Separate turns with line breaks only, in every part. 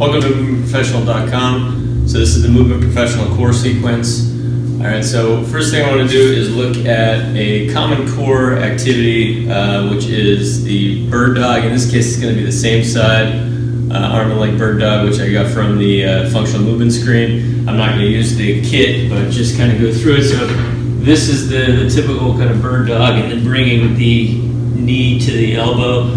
Welcome to movementprofessional.com. So this is the Movement Professional core sequence. All right, so first thing I want to do is look at a common core activity, which is the bird dog. In this case, it's going to be the same side, arm and leg bird dog, which I got from the functional movement screen. I'm not going to use the kit, but just kind of go through it. So this is the typical kind of bird dog, and then bringing the knee to the elbow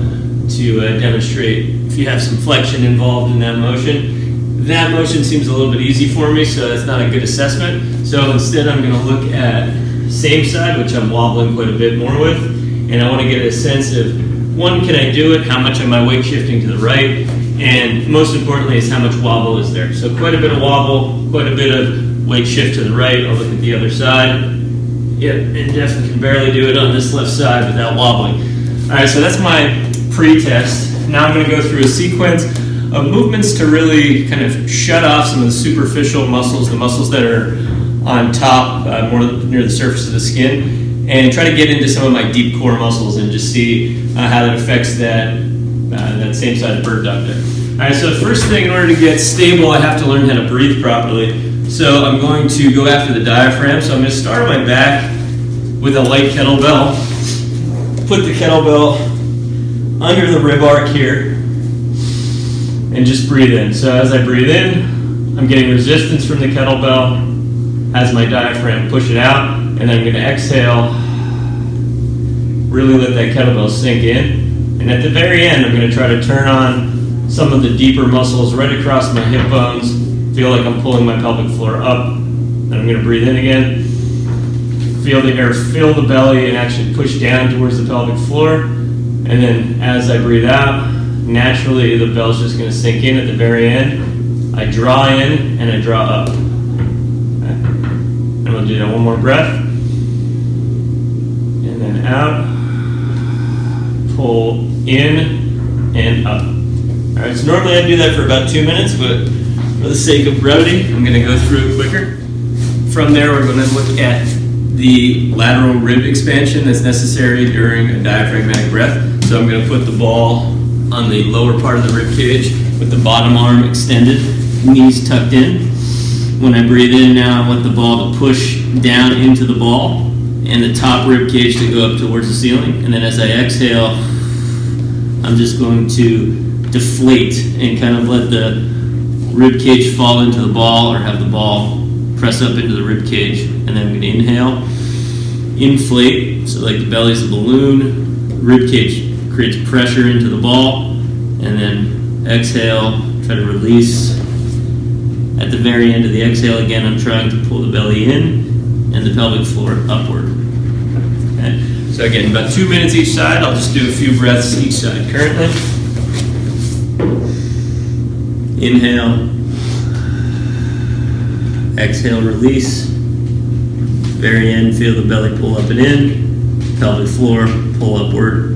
to demonstrate if you have some flexion involved in that motion. That motion seems a little bit easy for me, so that's not a good assessment. So instead I'm going to look at same side, which I'm wobbling quite a bit more with, and I want to get a sense of, one, can I do it? How much am I weight shifting to the right? And most importantly is how much wobble is there. So quite a bit of wobble, quite a bit of weight shift to the right. I'll look at the other side. Yep, and definitely can barely do it on this left side without wobbling. All right, so that's my pre-test. Now I'm going to go through a sequence of movements to really kind of shut off some of the superficial muscles, the muscles that are on top, more near the surface of the skin, and try to get into some of my deep core muscles and just see how that affects that same side bird dog there. All right, so the first thing, in order to get stable, I have to learn how to breathe properly. So I'm going to go after the diaphragm. So I'm going to start on my back with a light kettlebell. Put the kettlebell under the rib arc here and just breathe in. So as I breathe in, I'm getting resistance from the kettlebell as my diaphragm push it out, and then I'm going to exhale, really let that kettlebell sink in. And at the very end, I'm going to try to turn on some of the deeper muscles right across my hip bones, feel like I'm pulling my pelvic floor up. Then I'm going to breathe in again, feel the air fill the belly and actually push down towards the pelvic floor. And then as I breathe out, naturally the bell's just going to sink in at the very end. I draw in and I draw up. Okay. And we'll do that one more breath. And then out, pull in and up. All right, so normally I do that for about 2 minutes, but for the sake of brevity, I'm going to go through it quicker. From there, we're going to look at the lateral rib expansion that's necessary during a diaphragmatic breath. So I'm going to put the ball on the lower part of the rib cage with the bottom arm extended, knees tucked in. When I breathe in now, I want the ball to push down into the ball and the top rib cage to go up towards the ceiling. And then as I exhale, I'm just going to deflate and kind of let the rib cage fall into the ball, or have the ball press up into the rib cage. And then I'm going to inhale, inflate, so like the belly's a balloon, rib cage creates pressure into the ball, and then exhale, try to release. At the very end of the exhale, again, I'm trying to pull the belly in and the pelvic floor upward. Okay. So again, about 2 minutes each side. I'll just do a few breaths each side currently. Inhale, exhale, release. Very end, feel the belly pull up and in, pelvic floor pull upward.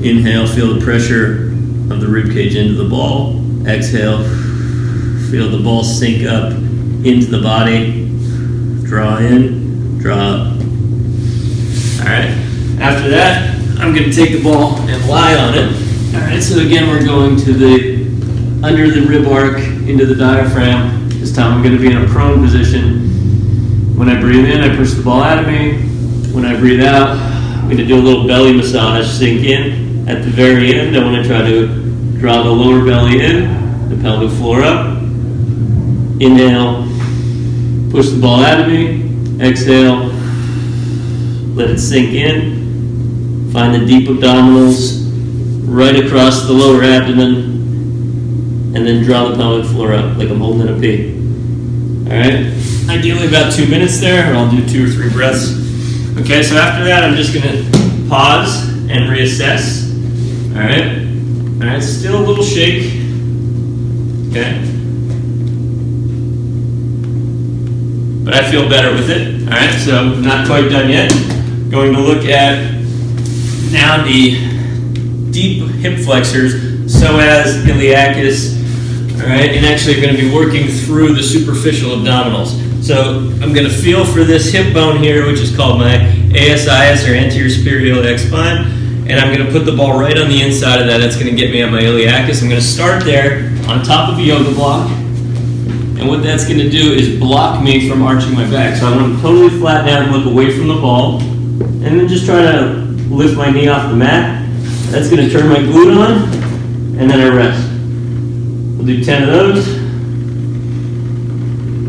Inhale, feel the pressure of the rib cage into the ball. Exhale, feel the ball sink up into the body. Draw in, draw up. All right, after that, I'm going to take the ball and lie on it. All right, so again, we're going to the under the rib arc into the diaphragm. This time I'm going to be in a prone position. When I breathe in, I push the ball out of me. When I breathe out, I'm going to do a little belly massage, sink in. At the very end, I want to try to draw the lower belly in, the pelvic floor up. Inhale, push the ball out of me. Exhale, let it sink in. Find the deep abdominals right across the lower abdomen, and then draw the pelvic floor up like I'm holding a P. All right? Ideally about 2 minutes there, or I'll do 2 or 3 breaths. Okay, so after that, I'm just going to pause and reassess. All right, still a little shake. Okay, but I feel better with it. All right, so I'm not quite done yet. Going to look at now the deep hip flexors, psoas, iliacus. All right, and actually I'm going to be working through the superficial abdominals. So I'm going to feel for this hip bone here, which is called my ASIS, or anterior superior iliac spine. And I'm going to put the ball right on the inside of that. That's going to get me on my iliacus. I'm going to start there, on top of a yoga block. And what that's going to do is block me from arching my back. So I want to totally flat down, look away from the ball, and then just try to lift my knee off the mat. That's going to turn my glute on, and then I rest. We'll do 10 of those.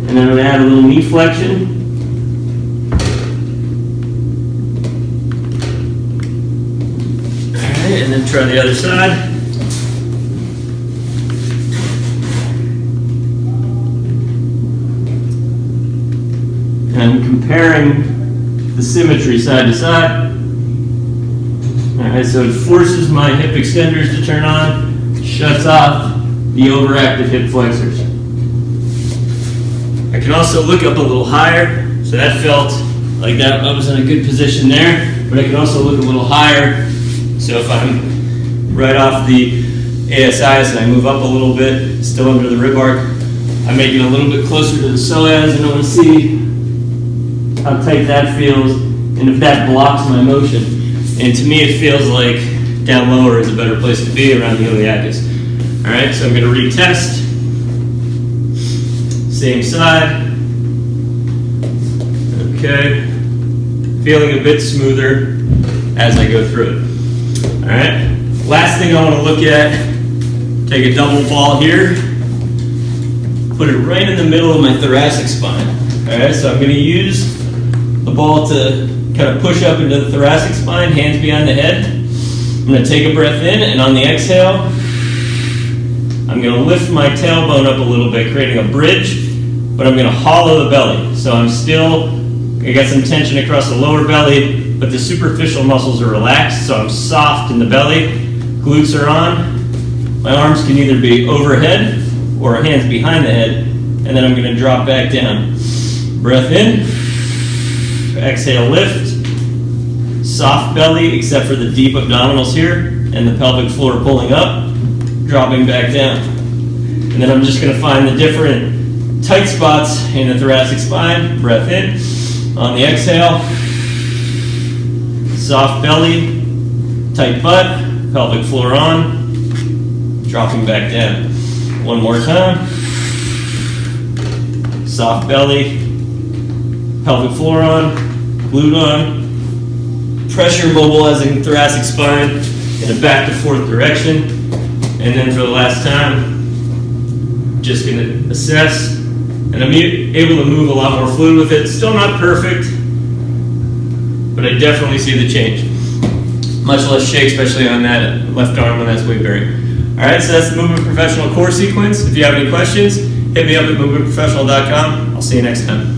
And then I'm going to add a little knee flexion. Alright, and then try the other side. And I'm comparing the symmetry side to side. Alright, so it forces my hip extenders to turn on, shuts off the overactive hip flexors. I can also look up a little higher, so that felt like that I was in a good position there, but I can also look a little higher, so if I'm right off the ASIs and I move up a little bit, still under the rib arc, I may get a little bit closer to the psoas and I want to see how tight that feels, and if that blocks my motion. And to me it feels like down lower is a better place to be, around the iliacus. Alright, so I'm going to retest. Same side. Okay. Feeling a bit smoother as I go through it. Alright, last thing I want to look at, take a double ball here, put it right in the middle of my thoracic spine. Alright, so I'm going to use the ball to kind of push up into the thoracic spine, hands behind the head. I'm going to take a breath in, and on the exhale, I'm going to lift my tailbone up a little bit, creating a bridge, but I'm going to hollow the belly. So I got some tension across the lower belly, but the superficial muscles are relaxed, so I'm soft in the belly. Glutes are on. My arms can either be overhead or hands behind the head, and then I'm going to drop back down. Breath in. Exhale, lift. Soft belly, except for the deep abdominals here, and the pelvic floor pulling up, dropping back down. And then I'm just going to find the different tight spots in the thoracic spine. Breath in. On the exhale, soft belly, tight butt, pelvic floor on, dropping back down. One more time. Soft belly, pelvic floor on, glute on, pressure mobilizing thoracic spine in a back to forth direction. And then for the last time, just going to assess. And I'm able to move a lot more fluid with it. Still not perfect, but I definitely see the change. Much less shake, especially on that left arm when that's weight bearing. All right, so that's the Movement Professional core sequence. If you have any questions, hit me up at movementprofessional.com. I'll see you next time.